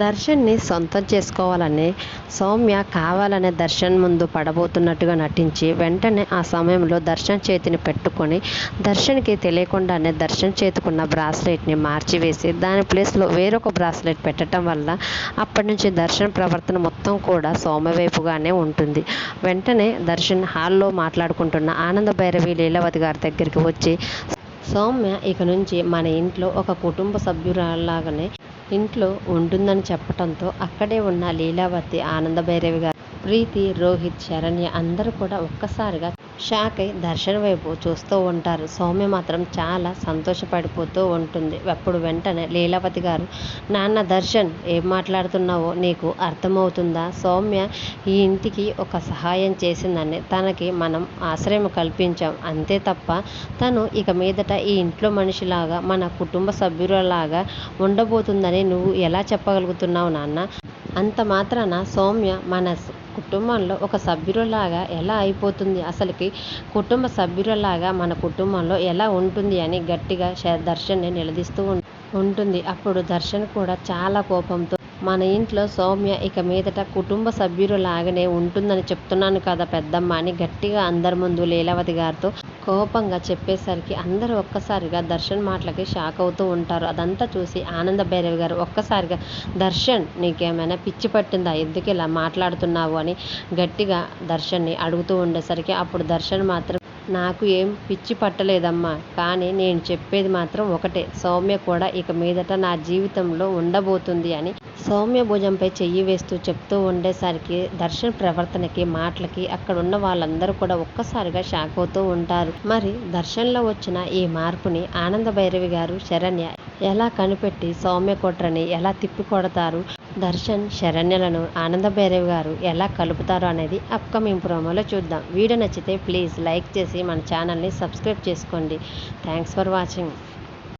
దర్శన్ని సొంతం చేసుకోవాలని సౌమ్య కావాలనే దర్శన్ ముందు పడబోతున్నట్టుగా నటించి వెంటనే ఆ సమయంలో దర్శన్ చేతిని పెట్టుకొని దర్శన్కి తెలియకుండానే దర్శన్ చేతుకున్న బ్రాస్లెట్ని మార్చివేసి దాని ప్లేస్లో వేరొక బ్రాస్లెట్ పెట్టడం వల్ల అప్పటి నుంచి దర్శన్ ప్రవర్తన మొత్తం కూడా సౌమ్య వైపుగానే ఉంటుంది. వెంటనే దర్శన్ హాల్లో మాట్లాడుకుంటున్న ఆనంద భైరవి లీలావతి గారి దగ్గరికి వచ్చి సౌమ్య ఇక నుంచి మన ఇంట్లో ఒక కుటుంబ సభ్యురాలాగానే ఇంట్లో ఉంటుందని చెప్పటంతో అక్కడే ఉన్న లీలావతి, ఆనంద భైరవి గారు, ప్రీతి, రోహిత్, శరణ్య అందరూ కూడా ఒక్కసారిగా షాక్ అయి దర్శన్ వైపు చూస్తూ ఉంటారు. సౌమ్య మాత్రం చాలా సంతోషపడిపోతూ ఉంటుంది. అప్పుడు వెంటనే లీలావతి గారు, నాన్న దర్శన్ ఏం మాట్లాడుతున్నావో నీకు అర్థమవుతుందా? సౌమ్య ఈ ఇంటికి ఒక సహాయం చేసిందని తనకి మనం ఆశ్రయం కల్పించాం అంతే తప్ప తను ఇక మీదట ఈ ఇంట్లో మనిషిలాగా మన కుటుంబ సభ్యులలాగా ఉండబోతుందని నువ్వు ఎలా చెప్పగలుగుతున్నావు నాన్న? అంత మాత్రాన సౌమ్య మన కుటుంబంలో ఒక సభ్యురాలాగా ఎలా అయిపోతుంది? అసలుకి కుటుంబ సభ్యురాలాగా మన కుటుంబంలో ఎలా ఉంటుంది అని గట్టిగా దర్శన్ని నిలదీస్తూ ఉంటుంది. అప్పుడు దర్శన్ కూడా చాలా కోపంతో, మన ఇంట్లో సౌమ్య ఇక మీదట కుటుంబ సభ్యురాలాగానే ఉంటుందని చెప్తున్నాను కదా పెద్దమ్మ అని గట్టిగా అందరి ముందు లీలావతి గారితో కోపంగా చెప్పేసరికి అందరూ ఒక్కసారిగా దర్శన్ మాటలకి షాక్ అవుతూ ఉంటారు. అదంతా చూసి ఆనంద భైరవి గారు ఒక్కసారిగా, దర్శన్ నీకేమైనా పిచ్చి పట్టిందా? ఎందుకు ఇలా మాట్లాడుతున్నావు అని గట్టిగా దర్శన్ని అడుగుతూ ఉండేసరికి అప్పుడు దర్శన్ మాత్రం, నాకు ఏం పిచ్చి పట్టలేదమ్మా, కానీ నేను చెప్పేది మాత్రం ఒకటే, సౌమ్య కూడా ఇక మీదట నా జీవితంలో ఉండబోతుంది అని సౌమ్య భుజంపై చెయ్యి వేస్తూ చెప్తూ ఉండేసరికి దర్శన్ ప్రవర్తనకి, మాటలకి అక్కడున్న వాళ్ళందరూ కూడా ఒక్కసారిగా షాక్ అవుతూ ఉంటారు. మరి దర్శన్లో వచ్చిన ఈ మార్పుని ఆనంద భైరవి గారు, శరణ్య ఎలా కనిపెట్టి సౌమ్య కుట్రని ఎలా తిప్పికొడతారు, దర్శన్ శరణ్యలను ఆనంద భైరవి గారు ఎలా కలుపుతారు అనేది అప్కమింగ్ ప్రోమోలో చూద్దాం. వీడియో నచ్చితే ప్లీజ్ లైక్ చేసి మన ఛానల్ని సబ్స్క్రైబ్ చేసుకోండి. Thanks for watching.